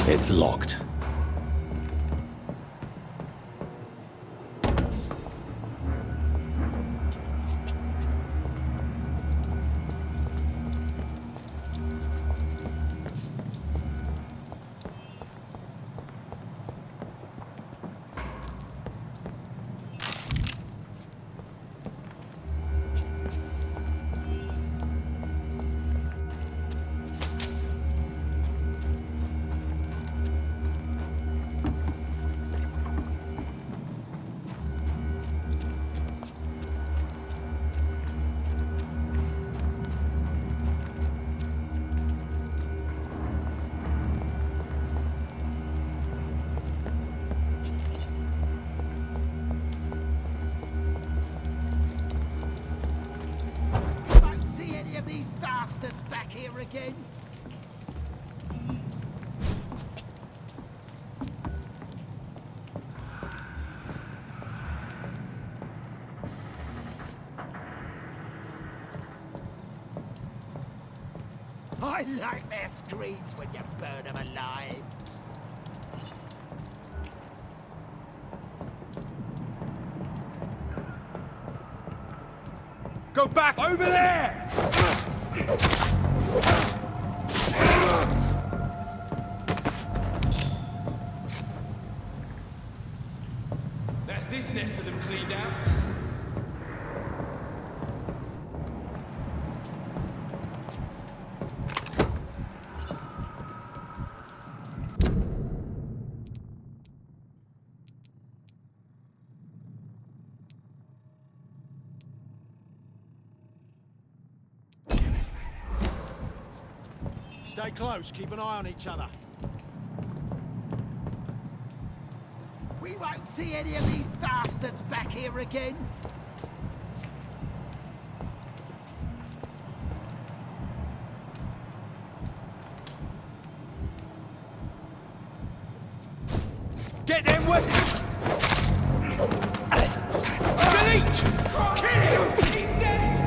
It's locked. Bastards back here again. I like their screams when you burn them alive. Go back over there! That's this nest of them cleaned out. Stay close, keep an eye on each other. We won't see any of these bastards back here again. Get them weapons! Delete! Kill him! He's dead!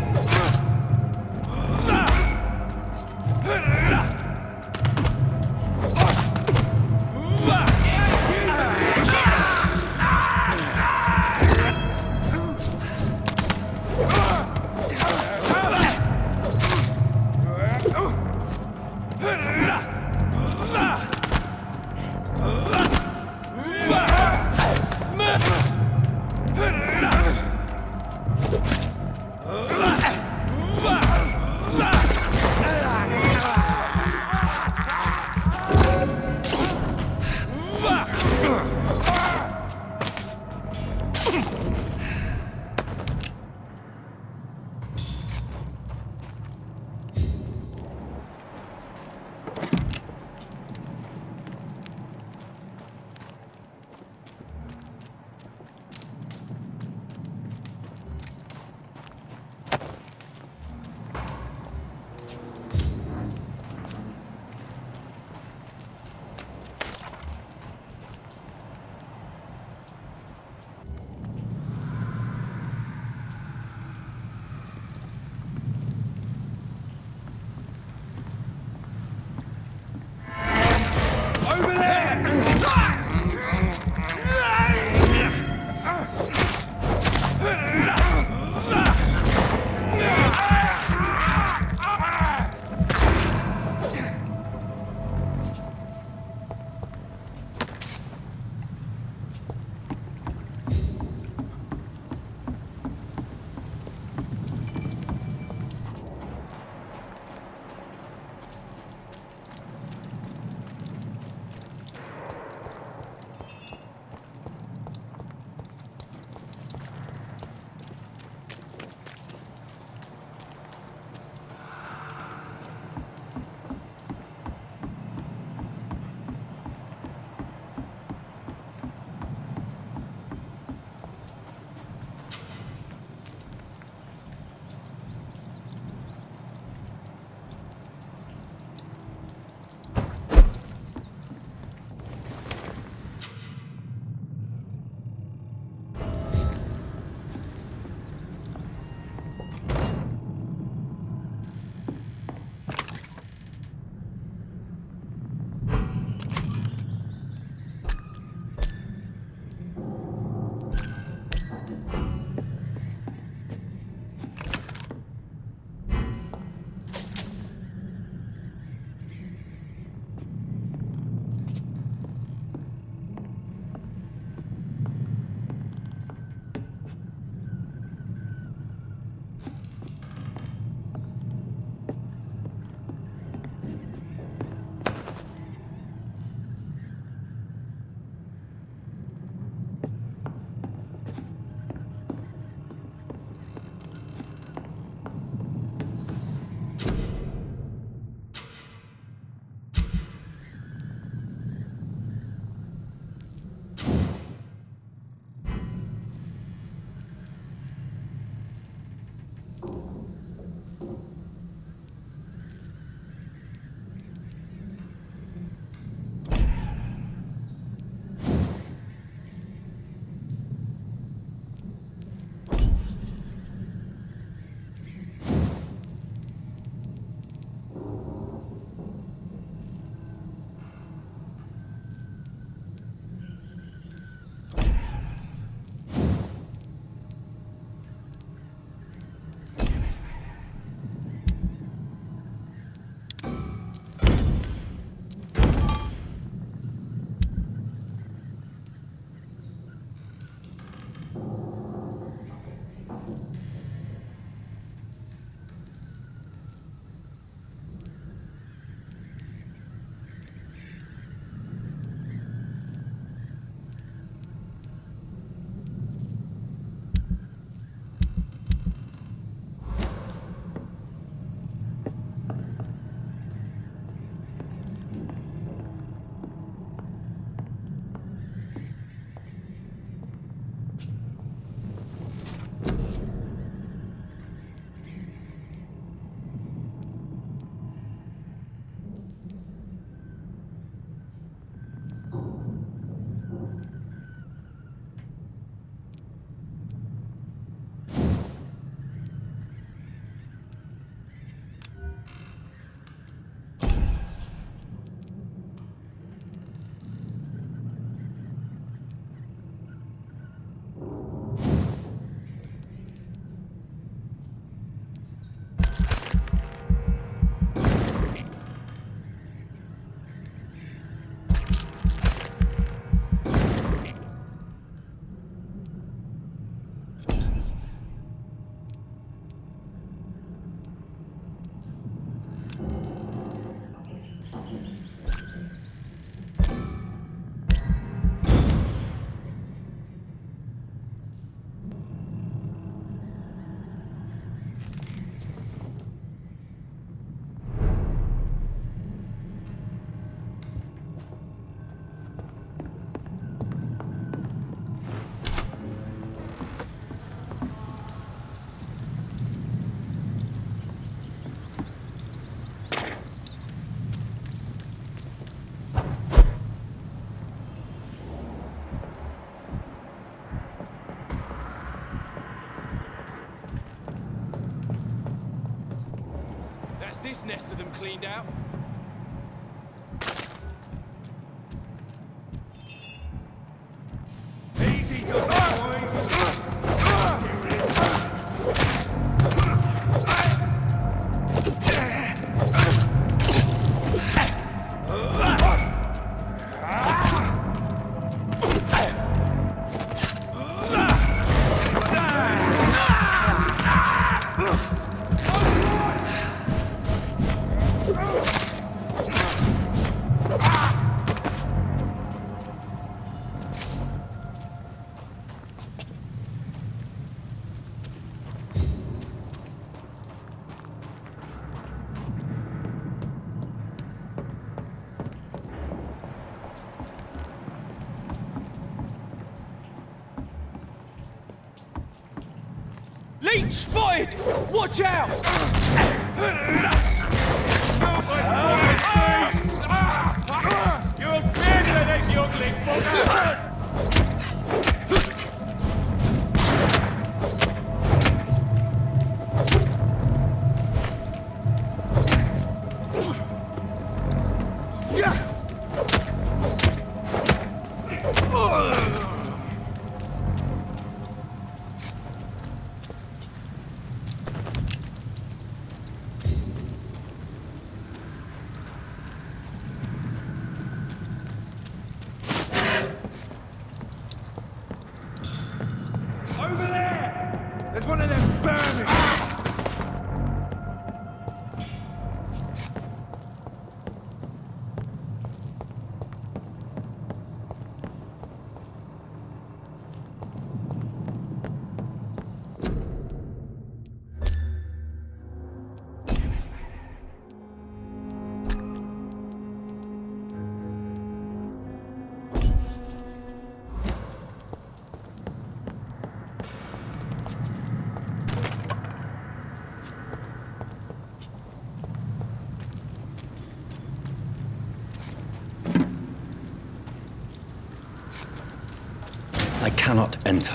Over there! this nest of them cleaned out. Easy does it, boys. Leech spotted! Watch out! You're clear, that youngling fucker! Over there! There's one of them vermin! I cannot enter.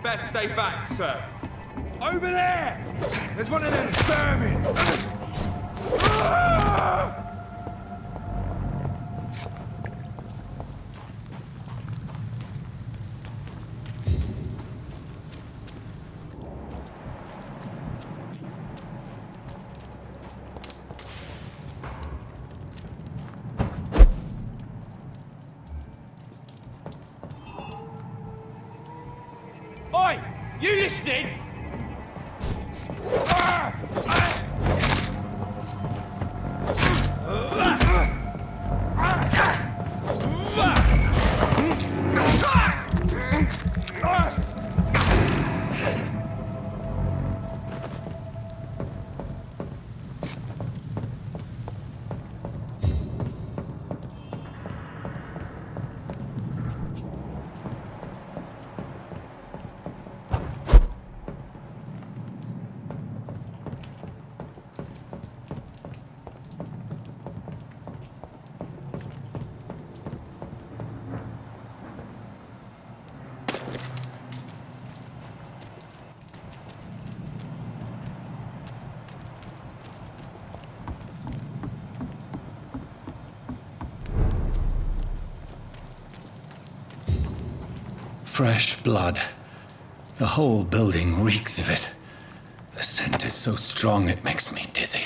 Best stay back, sir. Over there! There's one of them vermin! Oi! You listening? Fresh blood. The whole building reeks of it. The scent is so strong it makes me dizzy.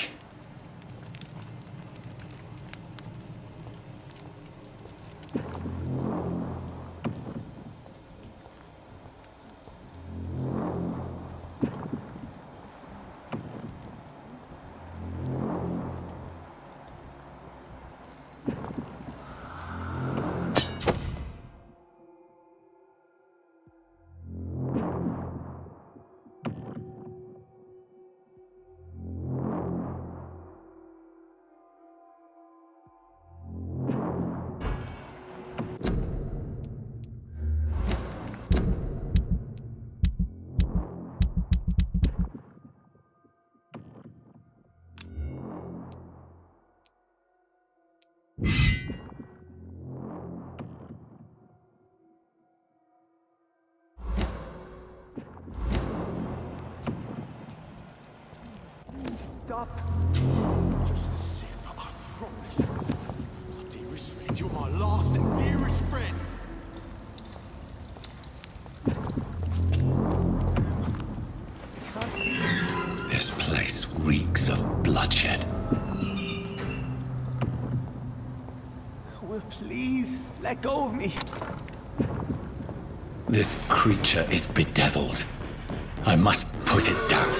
Just a sip, I promise. My dearest friend, you're my last and dearest friend. This place reeks of bloodshed. Will, please, let go of me. This creature is bedeviled. I must put it down.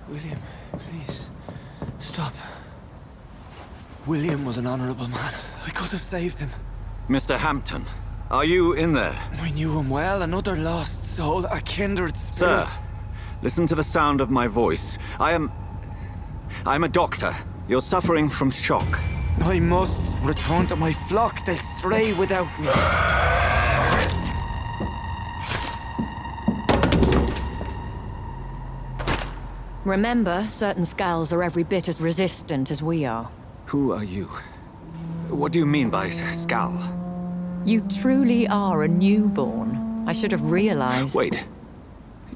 William, please, stop. William was an honorable man. I could have saved him. Mr. Hampton, are you in there? I knew him well, another lost soul, a kindred spirit. Sir, listen to the sound of my voice. I'm a doctor. You're suffering from shock. I must return to my flock. They'll stray without me. Remember, certain skulls are every bit as resistant as we are. Who are you? What do you mean by skull? You truly are a newborn. I should have realized. Wait.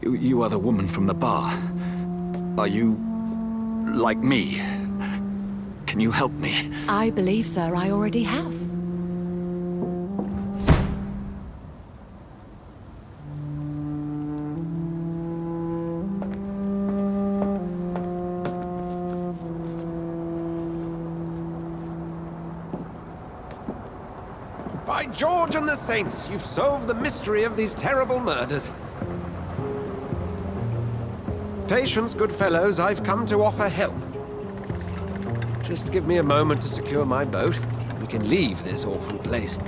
You are the woman from the bar. Are you like me? Can you help me? I believe, sir, I already have. By George and the Saints, you've solved the mystery of these terrible murders. Patience, good fellows, I've come to offer help. Just give me a moment to secure my boat. We can leave this awful place.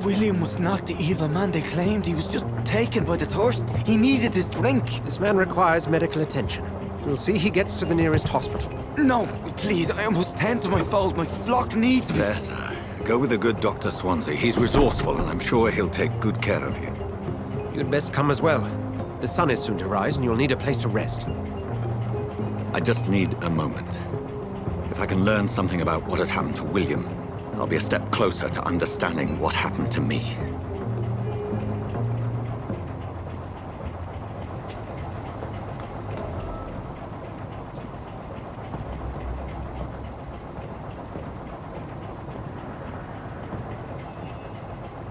William was not the evil man they claimed. He was just taken by the thirst. He needed his drink. This man requires medical attention. We'll see he gets to the nearest hospital. No, please, I almost tend to my fault. My flock needs me. Better. Go with the good Dr. Swansea. He's resourceful, and I'm sure he'll take good care of you. You'd best come as well. The sun is soon to rise, and you'll need a place to rest. I just need a moment. If I can learn something about what has happened to William, I'll be a step closer to understanding what happened to me.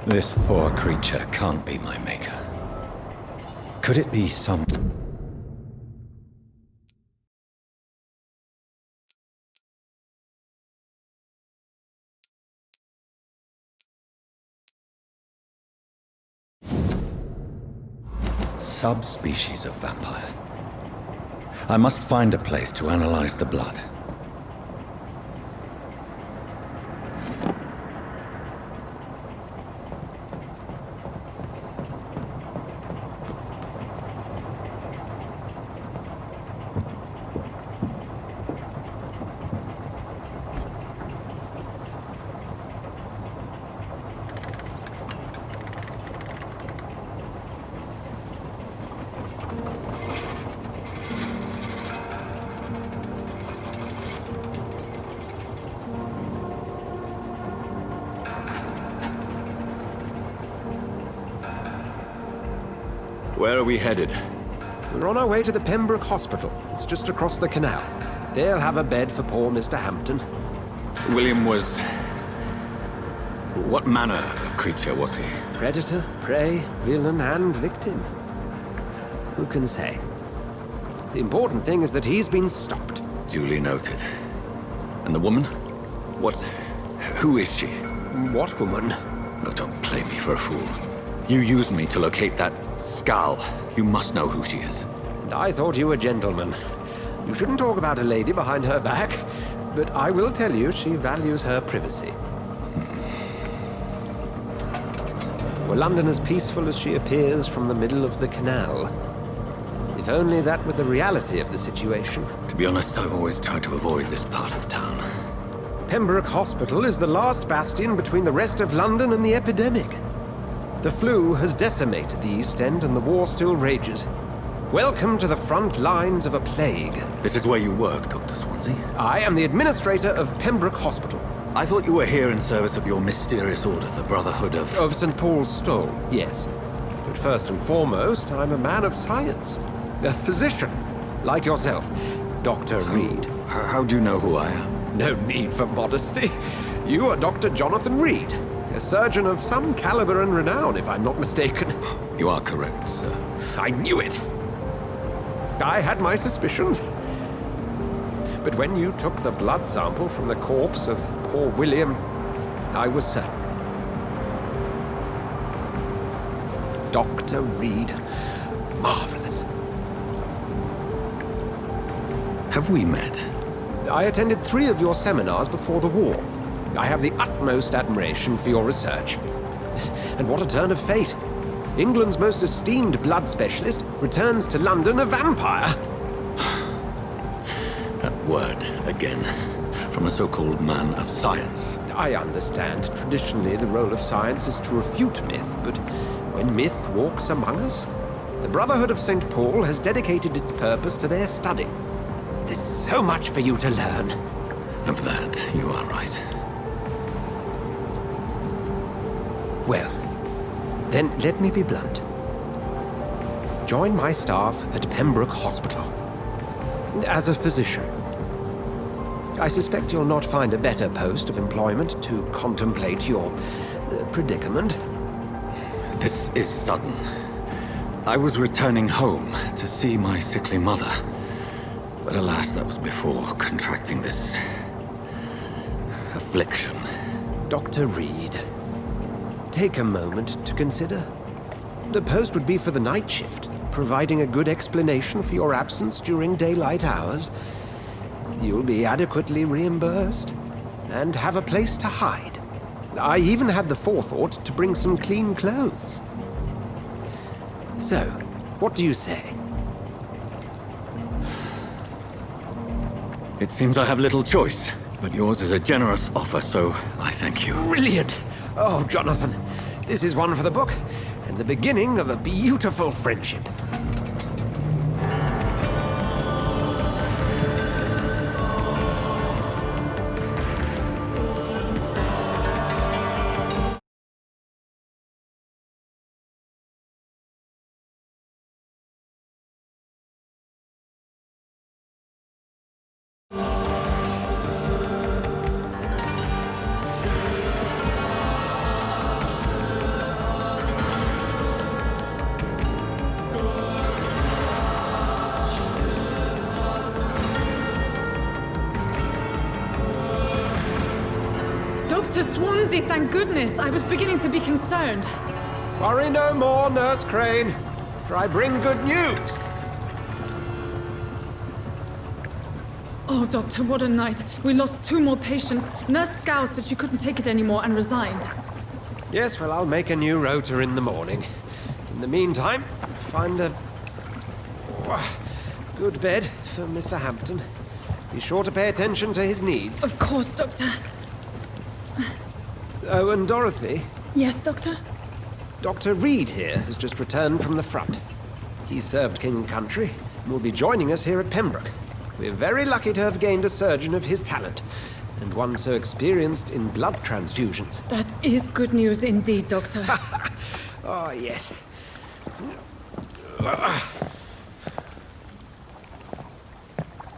This poor creature can't be my maker. Could it be some... subspecies of vampire? I must find a place to analyze the blood. Where are we headed? We're on our way to the Pembroke Hospital. It's just across the canal. They'll have a bed for poor Mr. Hampton. William was... what manner of creature was he? Predator, prey, villain, and victim. Who can say? The important thing is that he's been stopped. Duly noted. And the woman? What... who is she? What woman? Oh, don't play me for a fool. You used me to locate that skull. You must know who she is. And I thought you a gentleman. You shouldn't talk about a lady behind her back, but I will tell you she values her privacy. Were London as peaceful as she appears from the middle of the canal? If only that were the reality of the situation. To be honest, I've always tried to avoid this part of town. Pembroke Hospital is the last bastion between the rest of London and the epidemic. The flu has decimated the East End and the war still rages. Welcome to the front lines of a plague. This is where you work, Dr. Swansea? I am the administrator of Pembroke Hospital. I thought you were here in service of your mysterious order, the Brotherhood of... Of St. Paul's Stole, yes. But first and foremost, I'm a man of science. A physician, like yourself, Dr. Reed. How do you know who I am? No need for modesty. You are Dr. Jonathan Reed, a surgeon of some caliber and renown, if I'm not mistaken. You are correct, sir. I knew it! I had my suspicions. But when you took the blood sample from the corpse of poor William, I was certain. Dr. Reed. Marvelous. Have we met? I attended 3 of your seminars before the war. I have the utmost admiration for your research. And what a turn of fate. England's most esteemed blood specialist returns to London a vampire. That word, again, from a so-called man of science. I understand. Traditionally, the role of science is to refute myth, but when myth walks among us, the Brotherhood of St. Paul has dedicated its purpose to their study. There's so much for you to learn. Of that, you are right. Well, then let me be blunt. Join my staff at Pembroke Hospital. As a physician. I suspect you'll not find a better post of employment to contemplate your predicament. This is sudden. I was returning home to see my sickly mother. But alas, that was before contracting this... affliction. Dr. Reed, take a moment to consider. The post would be for the night shift, providing a good explanation for your absence during daylight hours. You'll be adequately reimbursed, and have a place to hide. I even had the forethought to bring some clean clothes. So, what do you say? It seems I have little choice, but yours is a generous offer, so I thank you. Brilliant! Oh, Jonathan, this is one for the book, and the beginning of a beautiful friendship. Dr. Swansea, thank goodness. I was beginning to be concerned. Worry no more, Nurse Crane, for I bring good news. Oh, Doctor, what a night. We lost 2 more patients. Nurse Scow said she couldn't take it anymore and resigned. Yes, well, I'll make a new rota in the morning. In the meantime, find a good bed for Mr. Hampton. Be sure to pay attention to his needs. Of course, Doctor. Oh, and Dorothy, Yes, Doctor? Dr. Reed here has just returned from the front. He served King and Country and will be joining us here at Pembroke. We're very lucky to have gained a surgeon of his talent, and one so experienced in blood transfusions. That is good news indeed, Doctor. Oh, yes.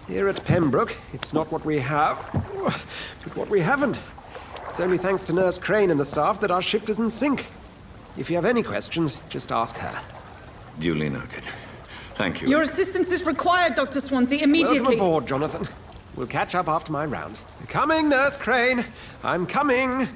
Here at Pembroke, it's not what we have, but what we haven't. It's only thanks to Nurse Crane and the staff that our ship doesn't sink. If you have any questions, just ask her. Duly noted. Thank you. Your assistance is required, Dr. Swansea, immediately. Welcome aboard, Jonathan. We'll catch up after my rounds. Coming, Nurse Crane. I'm coming.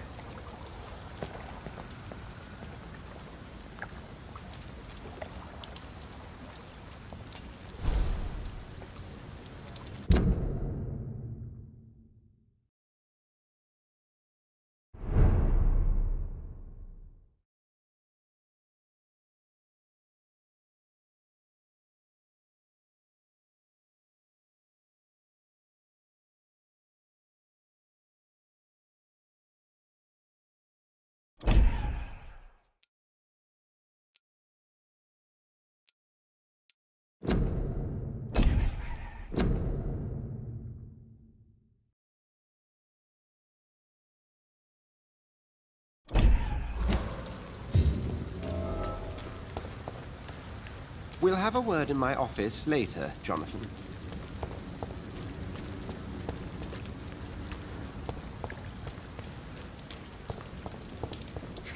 We'll have a word in my office later, Jonathan.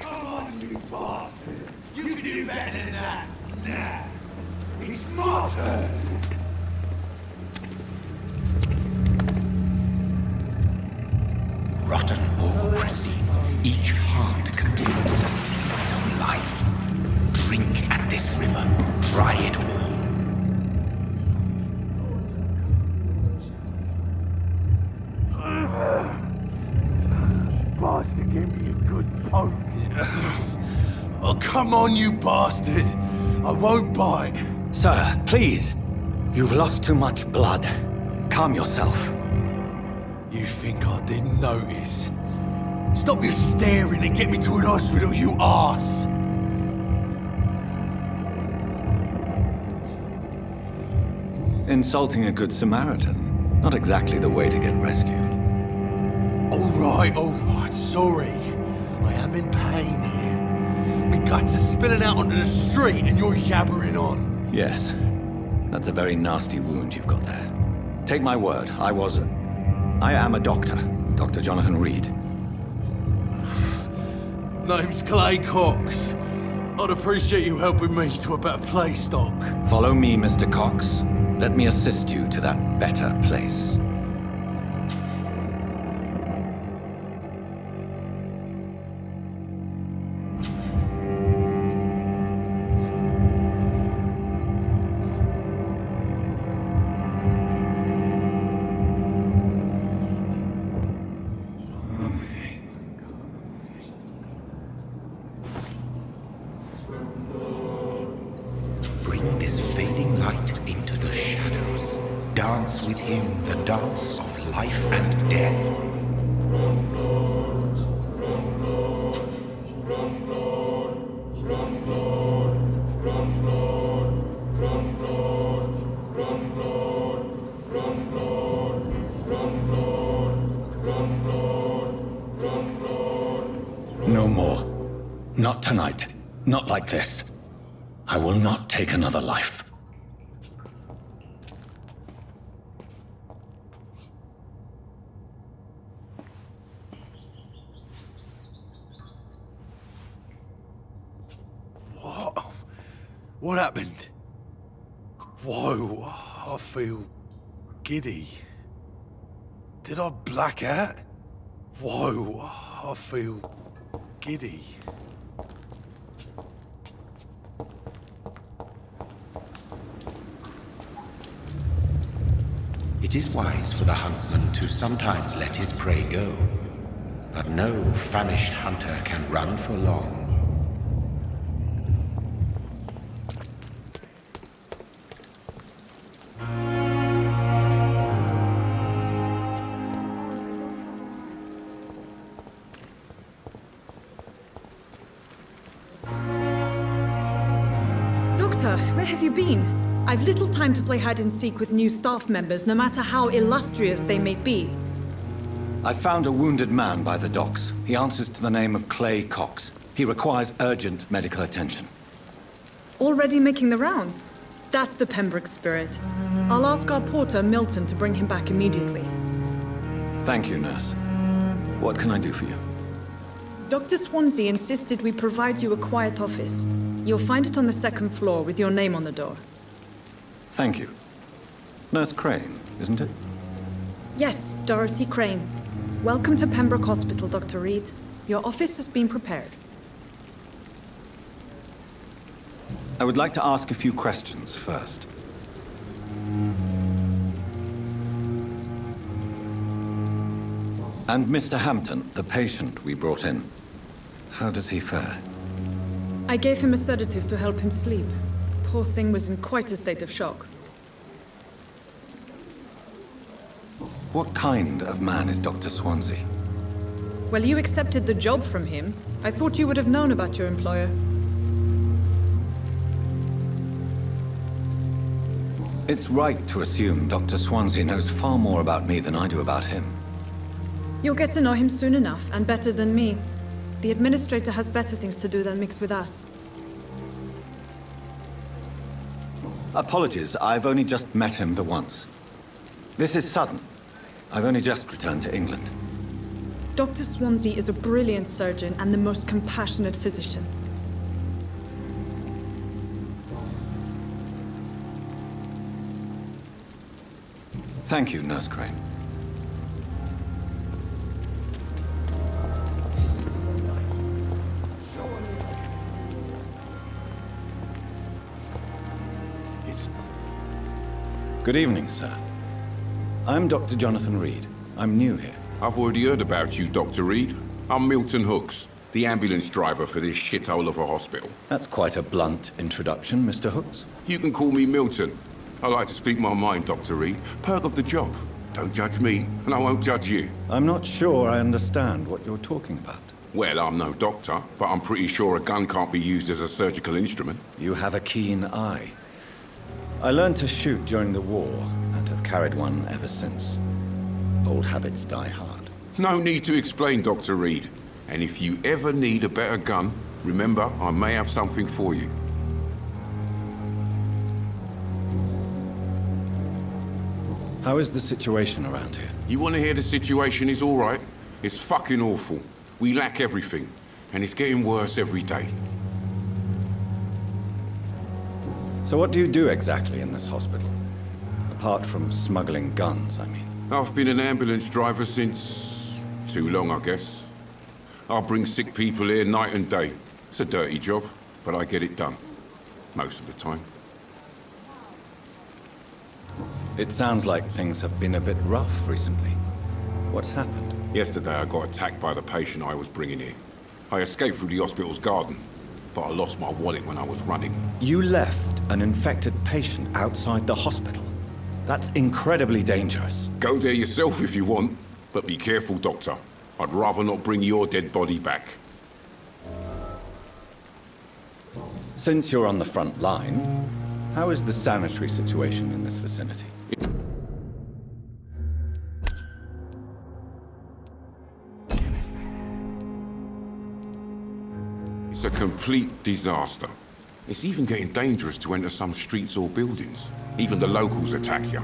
Come on, you bastard! You can do better than that! Nah! It's my turn! Rotten or pristine, each heart contains the seeds of life. Drink at this river, try it all. Bastard gave me a good poke. Oh, come on, you bastard! I won't bite. Sir, please. You've lost too much blood. Calm yourself. You think I didn't notice? Stop your staring and get me to an hospital, you arse! Insulting a good Samaritan. Not exactly the way to get rescued. All right, sorry. I am in pain here. My guts are spilling out onto the street and you're yabbering on. Yes. That's a very nasty wound you've got there. Take my word, I am a doctor. Dr. Jonathan Reed. Name's Clay Cox. I'd appreciate you helping me to a better place, Doc. Follow me, Mr. Cox. Let me assist you to that better place. Bring this fading light into the shadows. Dance with him the dance life and death. No more. Not tonight. Not like this. I will not take another life. What happened? Whoa, I feel giddy. Did I black out? Whoa, I feel giddy. It is wise for the huntsman to sometimes let his prey go, but no famished hunter can run for long. Doctor, where have you been? I've little time to play hide and seek with new staff members, no matter how illustrious they may be. I found a wounded man by the docks. He answers to the name of Clay Cox. He requires urgent medical attention. Already making the rounds? That's the Pembroke spirit. I'll ask our porter, Milton, to bring him back immediately. Thank you, nurse. What can I do for you? Dr. Swansea insisted we provide you a quiet office. You'll find it on the second floor with your name on the door. Thank you. Nurse Crane, isn't it? Yes, Dorothy Crane. Welcome to Pembroke Hospital, Dr. Reed. Your office has been prepared. I would like to ask a few questions first. And Mr. Hampton, the patient we brought in. How does he fare? I gave him a sedative to help him sleep. Poor thing was in quite a state of shock. What kind of man is Dr. Swansea? Well, you accepted the job from him. I thought you would have known about your employer. It's right to assume Dr. Swansea knows far more about me than I do about him. You'll get to know him soon enough, and better than me. The administrator has better things to do than mix with us. Apologies, I've only just met him the once. This is sudden. I've only just returned to England. Dr. Swansea is a brilliant surgeon and the most compassionate physician. Thank you, Nurse Crane. Good evening, sir. I'm Dr. Jonathan Reed. I'm new here. I've already heard about you, Dr. Reed. I'm Milton Hooks, the ambulance driver for this shithole of a hospital. That's quite a blunt introduction, Mr. Hooks. You can call me Milton. I like to speak my mind, Dr. Reed. Perk of the job. Don't judge me, and I won't judge you. I'm not sure I understand what you're talking about. Well, I'm no doctor, but I'm pretty sure a gun can't be used as a surgical instrument. You have a keen eye. I learned to shoot during the war, and have carried one ever since. Old habits die hard. No need to explain, Dr. Reed. And if you ever need a better gun, remember, I may have something for you. How is the situation around here? You want to hear the situation is all right? It's fucking awful. We lack everything, and it's getting worse every day. So what do you do exactly in this hospital? Apart from smuggling guns, I mean. I've been an ambulance driver since... too long, I guess. I bring sick people here night and day. It's a dirty job, but I get it done. Most of the time. It sounds like things have been a bit rough recently. What's happened? Yesterday I got attacked by the patient I was bringing here. I escaped through the hospital's garden, but I lost my wallet when I was running. You left an infected patient outside the hospital? That's incredibly dangerous. Go there yourself if you want, but be careful, Doctor. I'd rather not bring your dead body back. Since you're on the front line, how is the sanitary situation in this vicinity? It's a complete disaster. It's even getting dangerous to enter some streets or buildings. Even the locals attack you.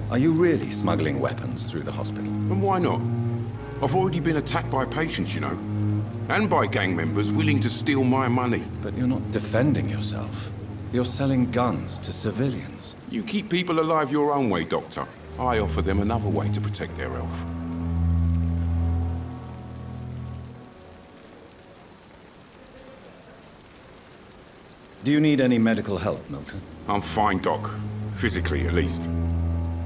Are you really smuggling weapons through the hospital? And why not? I've already been attacked by patients, you know. And by gang members willing to steal my money. But you're not defending yourself. You're selling guns to civilians. You keep people alive your own way, Doctor. I offer them another way to protect their health. Do you need any medical help, Milton? I'm fine, Doc. Physically, at least.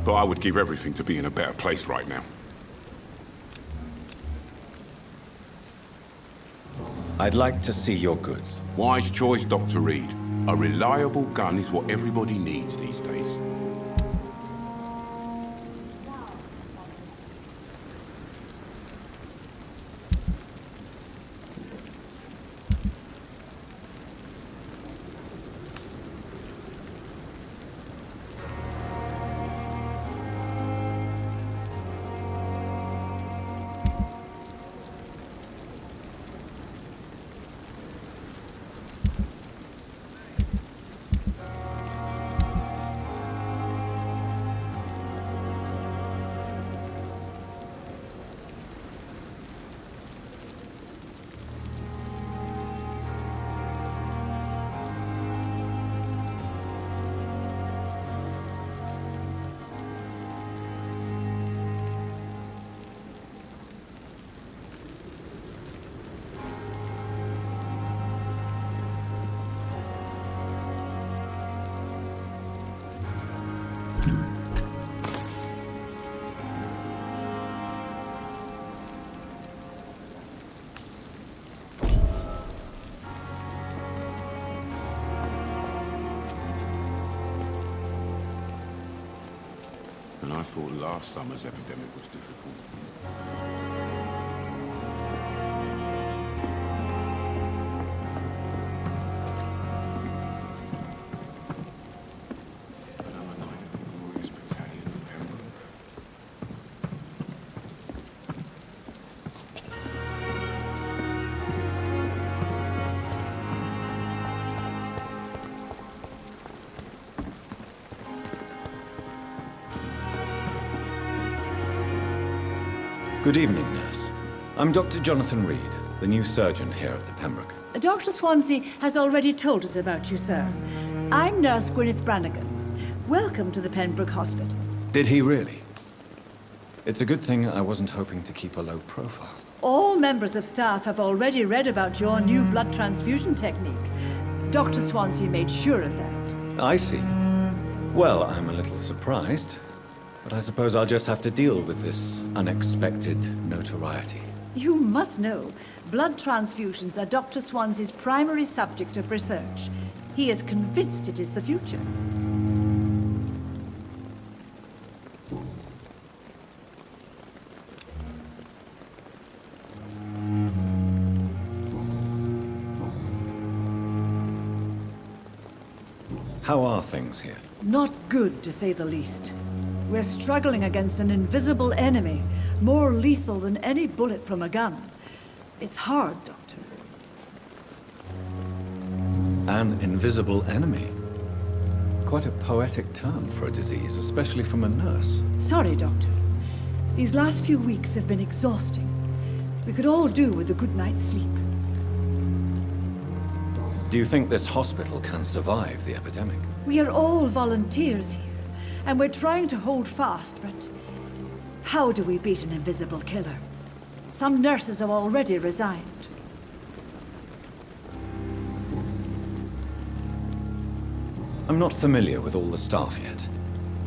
But I would give everything to be in a better place right now. I'd like to see your goods. Wise choice, Dr. Reed. A reliable gun is what everybody needs these days. And I thought last summer's epidemic was difficult. Another night at the glorious battalion of Pembroke. Good evening, nurse. I'm Dr. Jonathan Reed, the new surgeon here at the Pembroke. Dr. Swansea has already told us about you, sir. I'm Nurse Gwyneth Brannigan. Welcome to the Pembroke Hospital. Did he really? It's a good thing I wasn't hoping to keep a low profile. All members of staff have already read about your new blood transfusion technique. Dr. Swansea made sure of that. I see. Well, I'm a little surprised, but I suppose I'll just have to deal with this unexpected notoriety. You must know, blood transfusions are Dr. Swansea's primary subject of research. He is convinced it is the future. How are things here? Not good, to say the least. We're struggling against an invisible enemy, more lethal than any bullet from a gun. It's hard, Doctor. An invisible enemy? Quite a poetic term for a disease, especially from a nurse. Sorry, Doctor. These last few weeks have been exhausting. We could all do with a good night's sleep. Do you think this hospital can survive the epidemic? We are all volunteers here, and we're trying to hold fast, but how do we beat an invisible killer? Some nurses have already resigned. I'm not familiar with all the staff yet.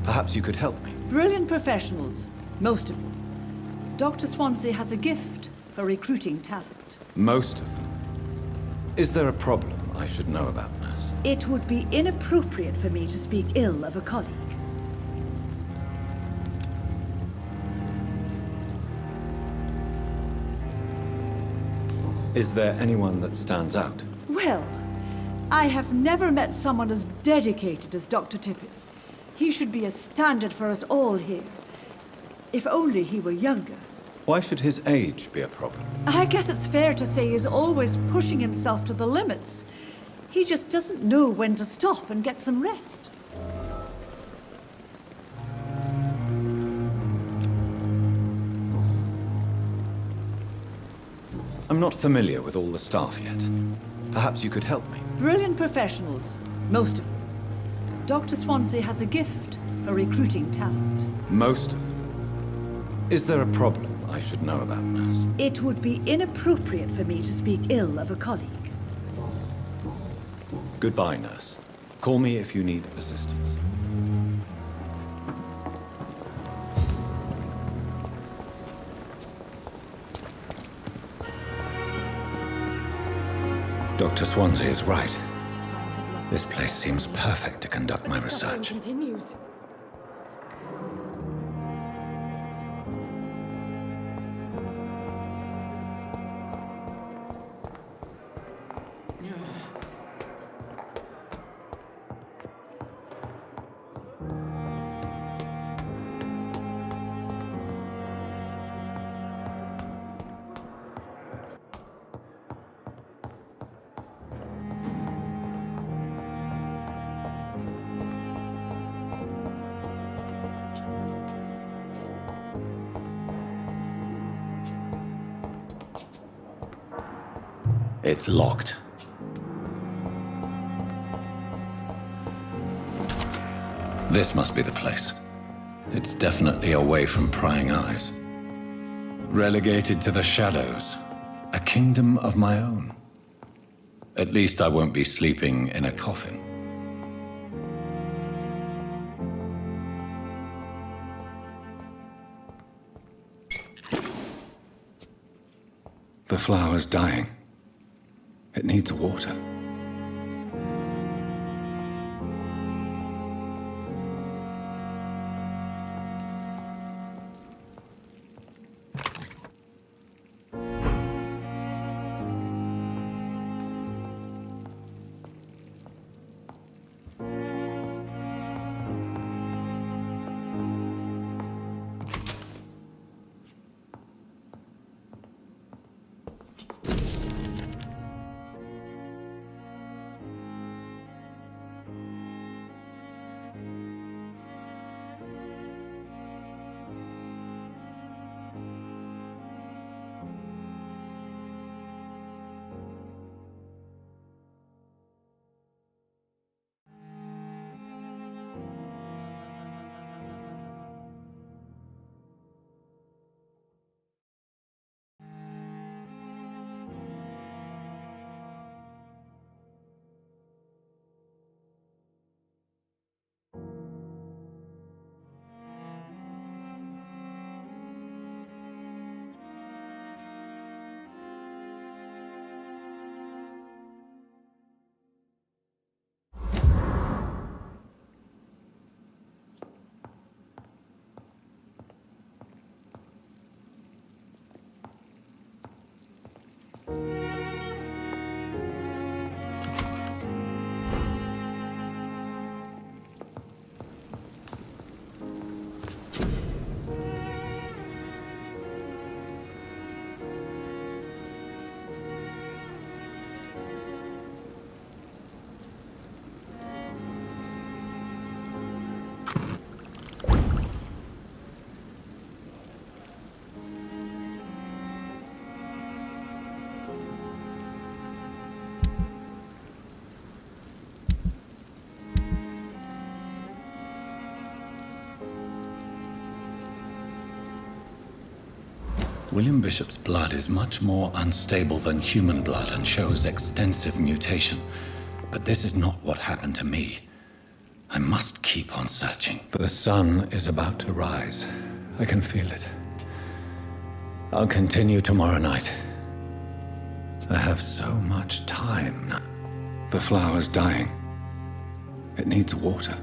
Perhaps you could help me. Brilliant professionals, most of them. Dr. Swansea has a gift for recruiting talent. Most of them. Is there a problem I should know about, nurse? It would be inappropriate for me to speak ill of a colleague. Is there anyone that stands out? Well, I have never met someone as dedicated as Dr. Tippett's. He should be a standard for us all here. If only he were younger. Why should his age be a problem? I guess it's fair to say he's always pushing himself to the limits. He just doesn't know when to stop and get some rest. I'm not familiar with all the staff yet. Perhaps you could help me. Brilliant professionals, most of them. Dr. Swansea has a gift for recruiting talent. Most of them. Is there a problem I should know about, nurse? It would be inappropriate for me to speak ill of a colleague. Goodbye, nurse. Call me if you need assistance. Dr. Swansea is right. This place seems perfect to conduct my research. Continues. It's locked. This must be the place. It's definitely away from prying eyes. Relegated to the shadows. A kingdom of my own. At least I won't be sleeping in a coffin. The flower's dying. It needs water. William Bishop's blood is much more unstable than human blood and shows extensive mutation. But this is not what happened to me. I must keep on searching. The sun is about to rise. I can feel it. I'll continue tomorrow night. I have so much time. The flower's dying. It needs water.